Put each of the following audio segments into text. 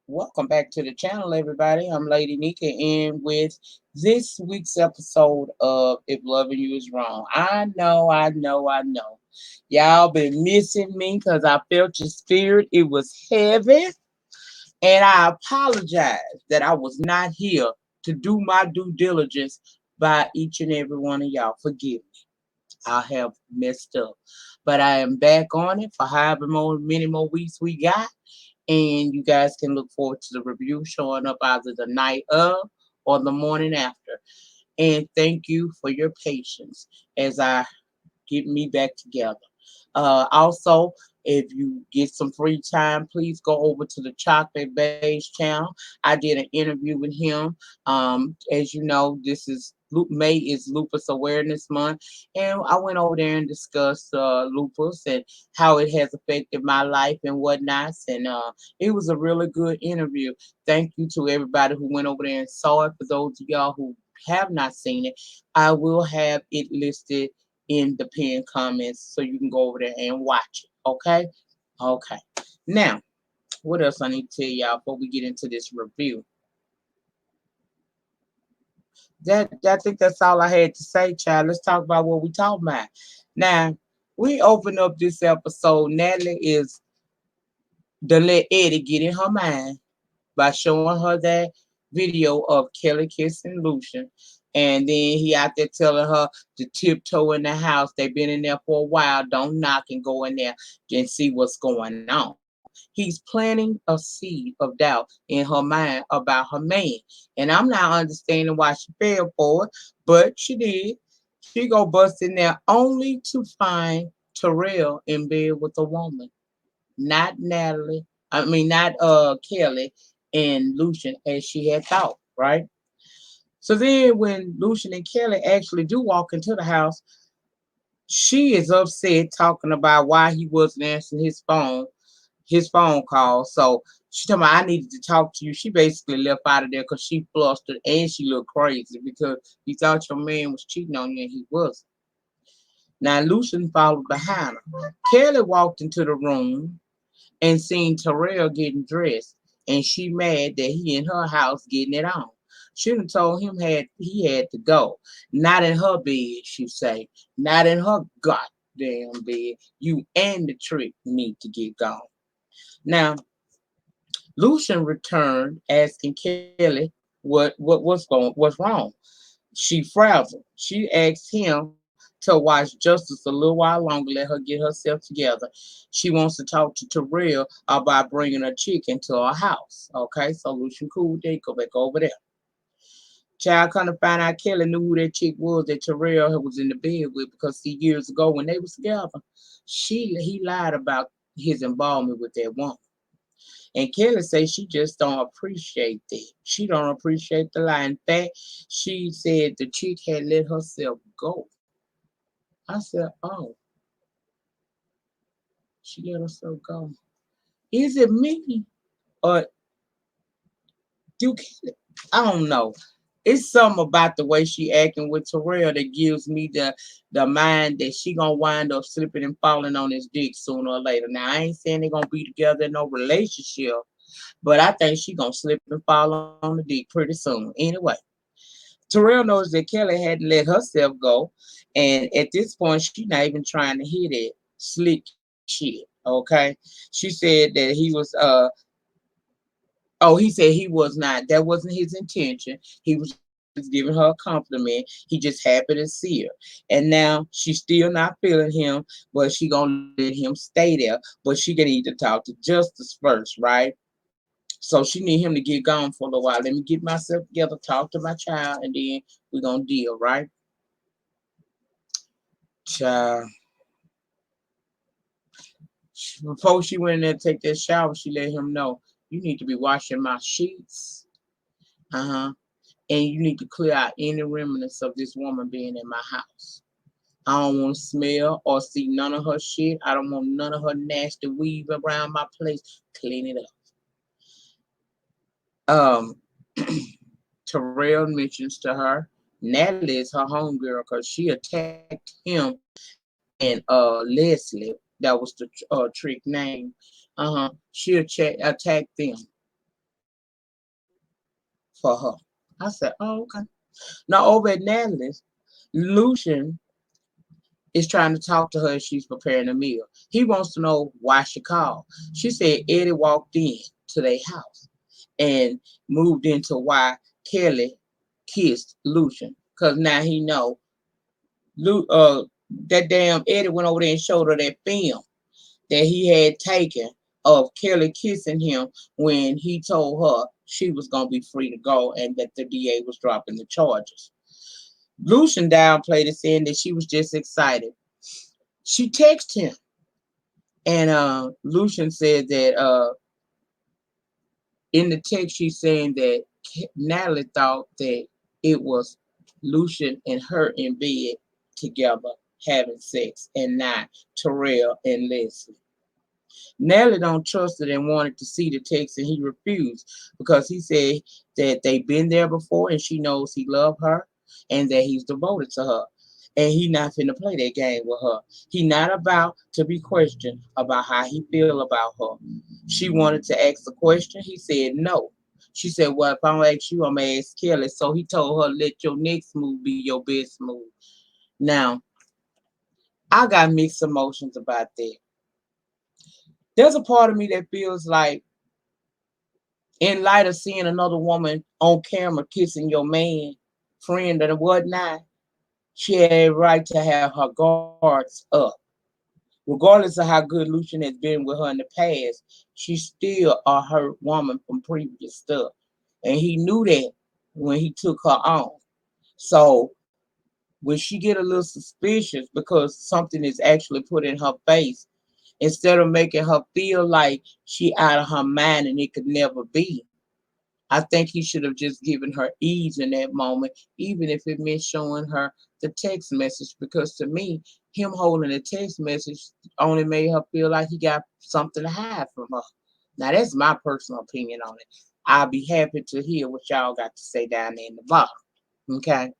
Welcome back to the channel, everybody. I'm Lady Nyca, and with this week's episode of If Loving You Is Wrong. I know. Y'all been missing me because I felt your spirit. It was heavy, and I apologize that I was not here to do my due diligence by each and every one of y'all. Forgive me. I have messed up. But I am back on it for many more weeks we got, and you guys can look forward to the review showing up either the night of or the morning after. And thank you for your patience as I get me back together. Also, if you get some free time, please go over to the Chocolate Beige channel. I did an interview with him. As you know, May is Lupus Awareness Month, and I went over there and discussed lupus and how it has affected my life and whatnot. And it was a really good interview. Thank you to everybody who went over there and saw it. For those of y'all who have not seen it, I will have it listed in the pinned comments so you can go over there and watch it. Okay? Okay. Now, what else I need to tell y'all before we get into this review? I think that's all I had to say, child. Let's talk about what we talking about. Now, we open up this episode. Natalie is to let Eddie get in her mind by showing her that video of Kelly kissing Lucian. And then he out there telling her to tiptoe in the house. They've been in there for a while. Don't knock and go in there and see what's going on. He's planting a seed of doubt in her mind about her man. And I'm not understanding why she fell for it, but she did. She go bust in there only to find Tyrell in bed with a woman, not Natalie. I mean, not Kelly and Lucian as she had thought, right? So then, when Lucian and Kelly actually do walk into the house, she is upset, talking about why he wasn't answering his phone call. So she told me I needed to talk to you. She basically left out of there because she flustered and she looked crazy because you thought your man was cheating on you and he wasn't. Now Lucian followed behind her. Kelly walked into the room and seen Tyrell getting dressed, and she mad that he in her house getting it on. Should have told him he had to go. Not in her bed, she say. Not in her goddamn bed. You and the trick need to get gone. Now, Lucian returned asking Kelly what's wrong. She frazzled. She asked him to watch Justice a little while longer, let her get herself together. She wants to talk to Terrell about bringing a chick into her house. Okay, so Lucian cool, they go back over there. Child kind of find out Kelly knew who that chick was that Terrell was in the bed with because see, years ago when they was together, he lied about his involvement with that woman. And Kelly says she just don't appreciate that. She don't appreciate the lie. In fact, she said the chick had let herself go. I said, oh, she let herself go. Is it me or do Kelly? I don't know. It's something about the way she acting with Terrell that gives me the mind that she gonna wind up slipping and falling on his dick sooner or later. Now I ain't saying they gonna be together in no relationship, but I think she gonna slip and fall on the dick pretty soon. Anyway, Terrell knows that Kelly hadn't let herself go, and at this point, she not even trying to hear that slick shit. Okay, she said that he was oh, he said he was not. That wasn't his intention. He was just giving her a compliment. He just happy to see her, and now she's still not feeling him, but she gonna let him stay there. But she gonna need to talk to Justice first, right? So she need him to get gone for a little while. Let me get myself together, talk to my child, and then we gonna deal, right? Child. Before she went in there to take that shower, she let him know you need to be washing my sheets. Uh-huh. And you need to clear out any remnants of this woman being in my house. I don't want to smell or see none of her shit. I don't want none of her nasty weave around my place. Clean it up. Terrell mentions to her, Natalie is her homegirl because she attacked him and Leslie. That was the trick name. She attacked them. for her. I said, oh, okay. Now over at Natalie's, Lucian is trying to talk to her as she's preparing a meal. He wants to know why she called. She said Eddie walked in to their house and moved into why Kelly kissed Lucian. Cause now he know that damn Eddie went over there and showed her that film that he had taken of Kelly kissing him when he told her she was gonna be free to go and that the DA was dropping the charges. Lucian downplayed it, saying that she was just excited. She texted him, and Lucian said that in the text she's saying that Natalie thought that it was Lucian and her in bed together having sex, and not Tyrell and Leslie. Nellie don't trust it and wanted to see the text, and he refused because he said that they've been there before and she knows he loved her and that he's devoted to her. And he not finna play that game with her. He not about to be questioned about how he feel about her. She wanted to ask the question. He said no. She said, well, if I don't ask you, I'm gonna ask Kelly. So he told her, let your next move be your best move. Now, I got mixed emotions about that. There's a part of me that feels like, in light of seeing another woman on camera kissing your man, friend, or whatnot, she had a right to have her guards up. Regardless of how good Lucian has been with her in the past, she's still a hurt woman from previous stuff. And he knew that when he took her on. So when she get a little suspicious because something is actually put in her face, instead of making her feel like she out of her mind and it could never be, I think he should have just given her ease in that moment, even if it meant showing her the text message. Because to me, him holding the text message only made her feel like he got something to hide from her. Now, that's my personal opinion on it. I'll be happy to hear what y'all got to say down there in the bottom. Okay.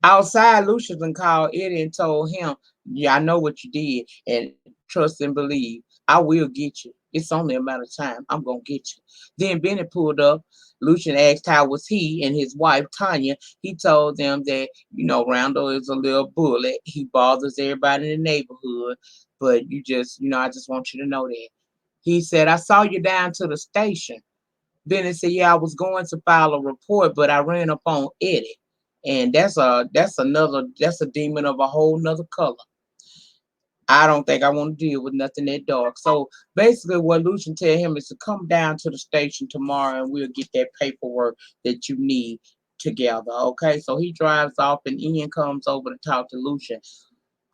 Outside, Lucian called Eddie and told him, yeah, I know what you did, and trust and believe. I will get you. It's only a matter of time. I'm going to get you. Then Benny pulled up. Lucian asked how was he and his wife, Tanya. He told them that, Randall is a little bully. He bothers everybody in the neighborhood, but I just want you to know that. He said, I saw you down to the station. Benny said, yeah, I was going to file a report, but I ran up on Eddie. And that's a demon of a whole nother color. I don't think I want to deal with nothing that dark. So basically what Lucian tell him is to come down to the station tomorrow and we'll get that paperwork that you need together. Okay. So he drives off and Ian comes over to talk to Lucian,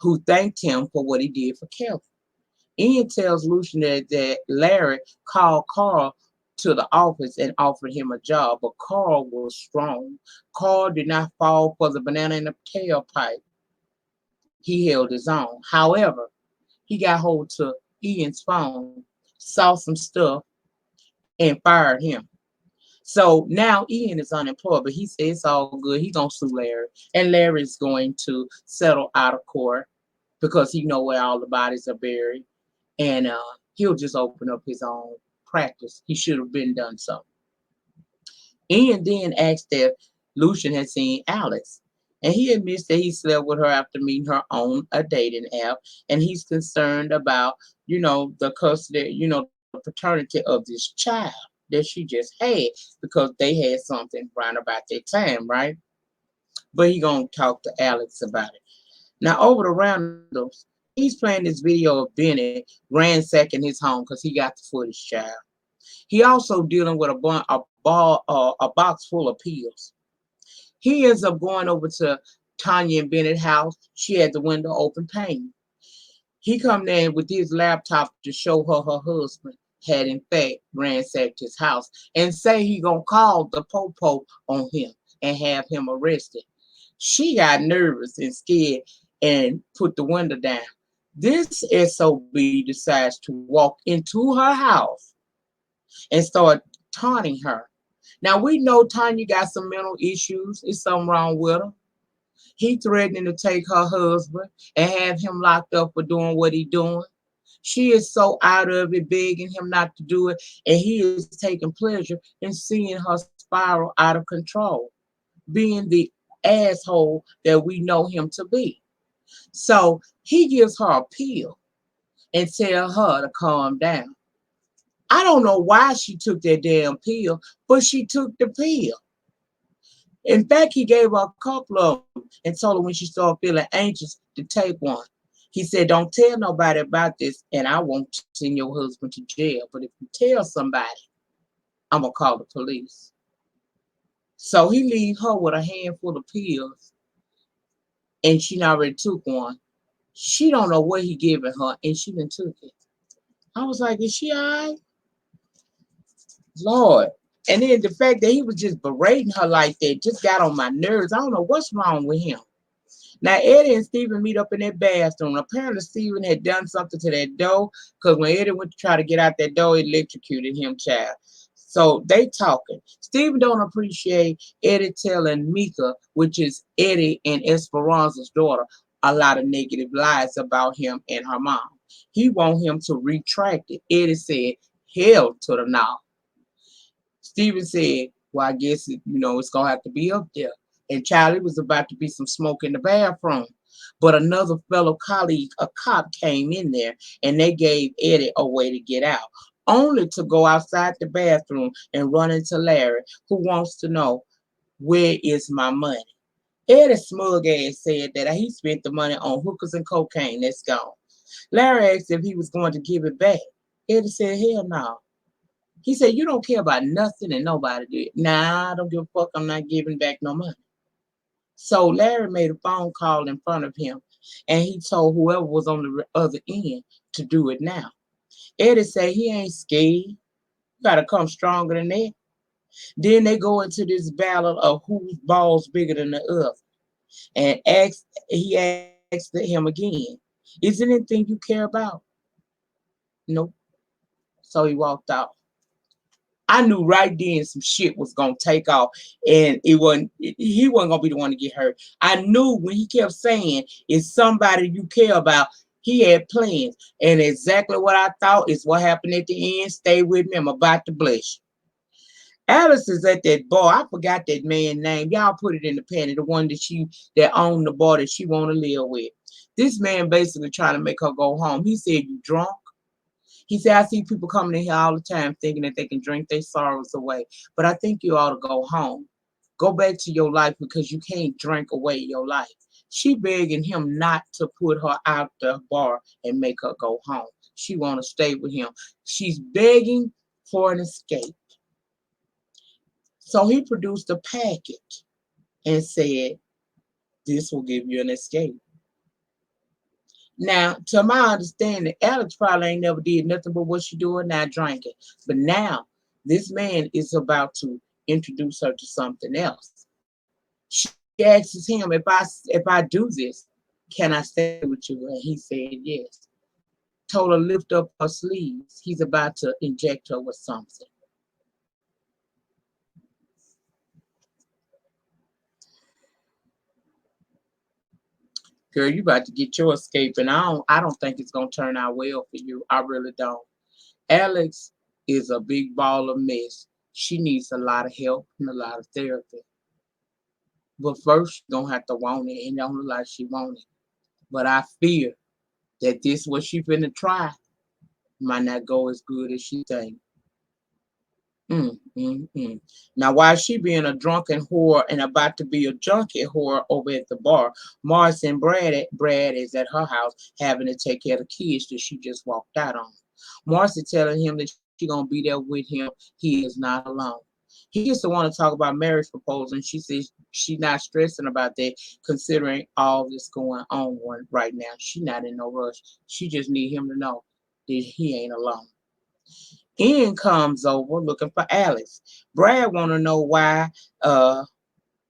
who thanked him for what he did for Kelvin. Ian tells Lucian that Larry called Carl to the office and offered him a job, but Carl was strong. Carl did not fall for the banana in the tailpipe. He held his own. However, he got hold to Ian's phone, saw some stuff, and fired him. So now Ian is unemployed, but he says it's all good. He's gonna sue Larry, and Larry is going to settle out of court because he know where all the bodies are buried, and he'll just open up his own practice. He should have been done so. Ian then asked if Lucian had seen Alex, and he admits that he slept with her after meeting her on a dating app, and he's concerned about, the custody, the paternity of this child that she just had because they had something right about that time, right? But he gonna talk to Alex about it. Now over to Randall's, he's playing this video of Bennett ransacking his home because he got the footage, child. He also dealing with a box full of pills. He ends up going over to Tanya and Bennett's house. She had the window open painting. He come there with his laptop to show her husband had in fact ransacked his house and say he gonna call the popo on him and have him arrested. She got nervous and scared and put the window down. This SOB decides to walk into her house and start taunting her. Now we know Tanya got some mental issues. It's something wrong with her. He threatening to take her husband and have him locked up for doing what he doing. She is so out of it, begging him not to do it, and he is taking pleasure in seeing her spiral out of control, being the asshole that we know him to be. So he gives her a pill and tell her to calm down. I don't know why she took that damn pill, but she took the pill. In fact, he gave her a couple of them and told her when she started feeling anxious to take one. He said, "Don't tell nobody about this, and I won't send your husband to jail. But if you tell somebody, I'm going to call the police." So he leaves her with a handful of pills, and she already took one. She don't know what he giving her, and she done took it. I was like, is she all right? Lord. And then the fact that he was just berating her like that just got on my nerves. I don't know what's wrong with him. Now, Eddie and Steven meet up in that bathroom. Apparently, Steven had done something to that door because when Eddie went to try to get out that door, it electrocuted him, child. So they talking. Steven don't appreciate Eddie telling Mika, which is Eddie and Esperanza's daughter, a lot of negative lies about him and her mom. He want him to retract it. Eddie said, hell to the no. Steven said, well, I guess it's gonna have to be up there. And Charlie was about to be some smoke in the bathroom. But another fellow colleague, a cop, came in there and they gave Eddie a way to get out. Only to go outside the bathroom and run into Larry, who wants to know, where is my money? Eddie smug ass said that he spent the money on hookers and cocaine that's gone. Larry asked if he was going to give it back. Eddie said, hell no. He said, you don't care about nothing and nobody did. Nah, I don't give a fuck. I'm not giving back no money. So Larry made a phone call in front of him and he told whoever was on the other end to do it now. Eddie said he ain't scared. You gotta come stronger than that. Then they go into this battle of whose ball's bigger than the other. And he asked him again, is there anything you care about? Nope. So he walked out. I knew right then some shit was gonna take off, and he wasn't gonna be the one to get hurt. I knew when he kept saying, "It's somebody you care about." He had plans, and exactly what I thought is what happened at the end. Stay with me. I'm about to bless you. Alice is at that bar. I forgot that man's name. Y'all put it in the pen. The one that owned the bar that she want to live with. This man basically trying to make her go home. He said, "You drunk?" He said, "I see people coming in here all the time thinking that they can drink their sorrows away. But I think you ought to go home. Go back to your life because you can't drink away your life." She begging him not to put her out the bar and make her go home. She want to stay with him. She's begging for an escape. So he produced a package and said, "This will give you an escape." Now, to my understanding, Alex probably ain't never did nothing but what she doing now, drinking. But now, this man is about to introduce her to something else. She asks him, if I do this, can I stay with you? And he said yes. Told her lift up her sleeves. He's about to inject her with something. Girl, you about to get your escape, and I don't think it's gonna turn out well for you. I really don't. Alex is a big ball of mess. She needs a lot of help and a lot of therapy. But first, she's gonna have to want it, and it don't look like she want it. But I fear that this what she finna try might not go as good as she think. Mm. Now, while she being a drunken whore and about to be a junkie whore over at the bar, Marcy and Brad is at her house having to take care of the kids that she just walked out on. Marcy telling him that she gonna be there with him. He is not alone. He used to want to talk about marriage proposal, and she says she's not stressing about that, considering all this going on right now. She not in no rush. She just need him to know that he ain't alone. Ian comes over looking for Alice. Brad want to know uh,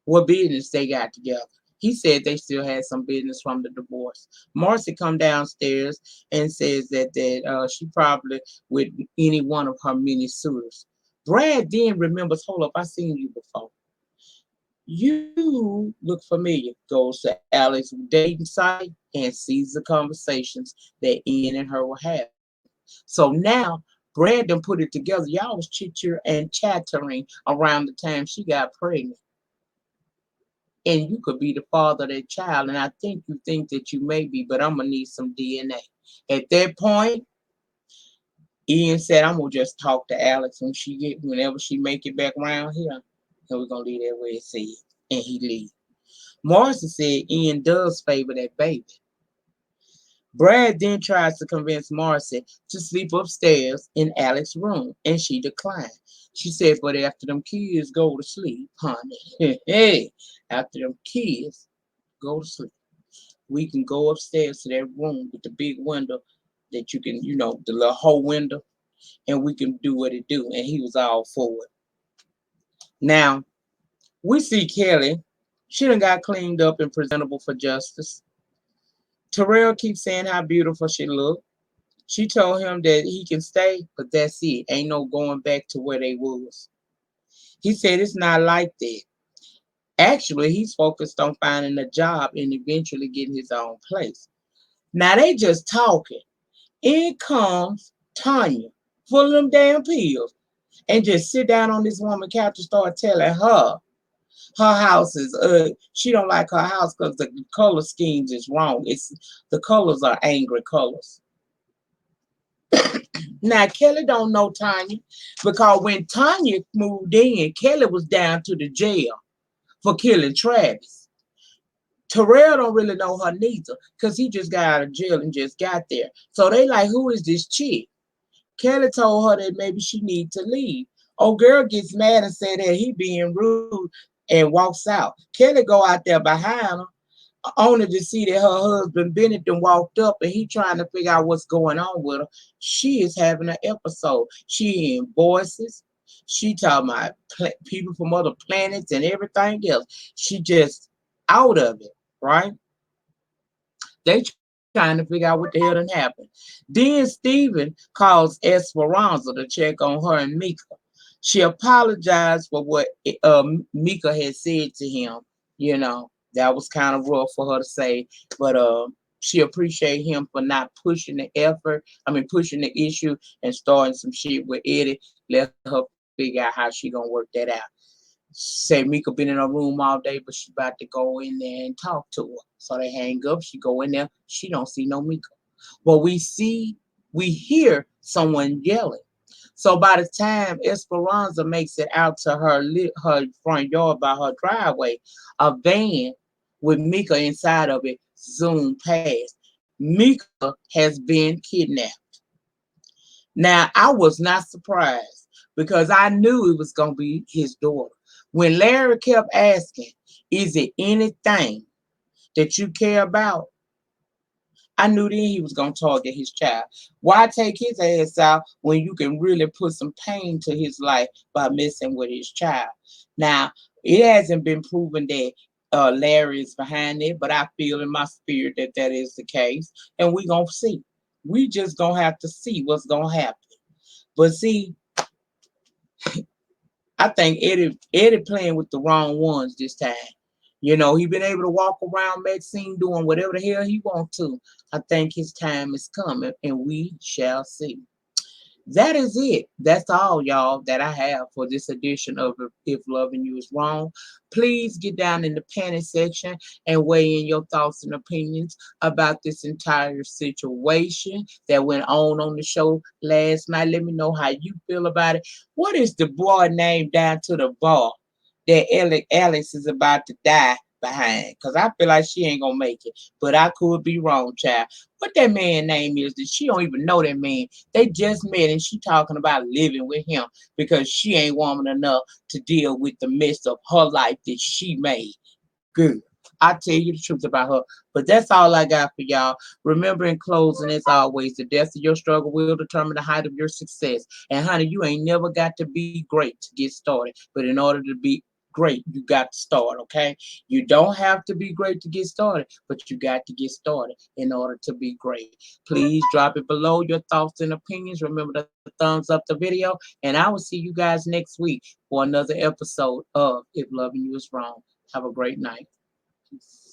what business they got together. He said they still had some business from the divorce. Marcy come downstairs and says that she probably with any one of her many suitors. Brad then remembers, hold up, I seen you before. You look familiar. Goes to Alex's dating site and sees the conversations that Ian and her were having. So now Brandon put it together. Y'all was chit and chattering around the time she got pregnant. And you could be the father of that child. And I think you think that you may be, but I'm gonna need some DNA. At that point, Ian said, I'm gonna just talk to Alex whenever she make it back around here. And we're gonna leave that where it said. And he leave. Morrison said Ian does favor that baby. Brad then tries to convince Marcy to sleep upstairs in Alex's room, and she declined. She said, but after them kids go to sleep, honey, hey, after them kids go to sleep, we can go upstairs to that room with the big window that you can, the little whole window, and we can do what it do. And he was all for it. Now, we see Kelly. She done got cleaned up and presentable for justice. Tyrell keeps saying how beautiful she looked. She told him that he can stay, but that's it. Ain't no going back to where they was. He said it's not like that. Actually, he's focused on finding a job and eventually getting his own place. Now they just talking. In comes Tanya, full of them damn pills, and just sit down on this woman's couch and start telling her house is she don't like her house because the color schemes is wrong. It's the colors are angry colors. Now Kelly don't know Tanya because when Tanya moved in, Kelly was down to the jail for killing Travis. Tyrell don't really know her neither because he just got out of jail and just got there. So they like, who is this chick? Kelly told her that maybe she need to leave. Old girl gets mad and said that he being rude and walks out. Kelly go out there behind her only to see that her husband Bennett then walked up and he trying to figure out what's going on with her. She is having an episode. She in voices. She talking about people from other planets and everything else. She just out of it, right? They trying to figure out what the hell done happened. Then Steven calls Esperanza to check on her and Mika. She apologized for what Mika had said to him. That was kind of rough for her to say, but she appreciate him for not pushing the effort. I mean, pushing the issue and starting some shit with Eddie. Let her figure out how she gonna work that out. Say Mika been in her room all day, but she about to go in there and talk to her. So they hang up. She go in there. She don't see no Mika. But we hear someone yelling. So by the time Esperanza makes it out to her front yard by her driveway, a van with Mika inside of it zoomed past. Mika has been kidnapped. Now I was not surprised because I knew it was gonna be his daughter. When Larry kept asking, "Is it anything that you care about?" I knew then he was gonna target his child. Why take his ass out when you can really put some pain to his life by messing with his child? Now it hasn't been proven that Larry is behind it, but I feel in my spirit that that is the case, and we gonna see. We just gonna have to see what's gonna happen. But see, I think Eddie playing with the wrong ones this time. He been able to walk around Maxine doing whatever the hell he want to. I think his time is coming, and we shall see. That is it. That's all, y'all, that I have for this edition of If Loving You Is Wrong. Please get down in the panic section and weigh in your thoughts and opinions about this entire situation that went on the show last night. Let me know how you feel about it. What is the boy name down to the bar that Alex is about to die behind? Because I feel like she ain't gonna make it, but I could be wrong, child. What that man name is that she don't even know that man. They just met and she talking about living with him because she ain't woman enough to deal with the mess of her life that she made. Good. I tell you the truth about her. But that's all I got for y'all. Remember, in closing, as always, the depth of your struggle will determine the height of your success. And honey, you ain't never got to be great to get started. But in order to be great, you got to start, okay? You don't have to be great to get started, but you got to get started in order to be great. Please drop it below your thoughts and opinions. Remember to thumbs up the video, and I will see you guys next week for another episode of If Loving You Is Wrong. Have a great night. Peace.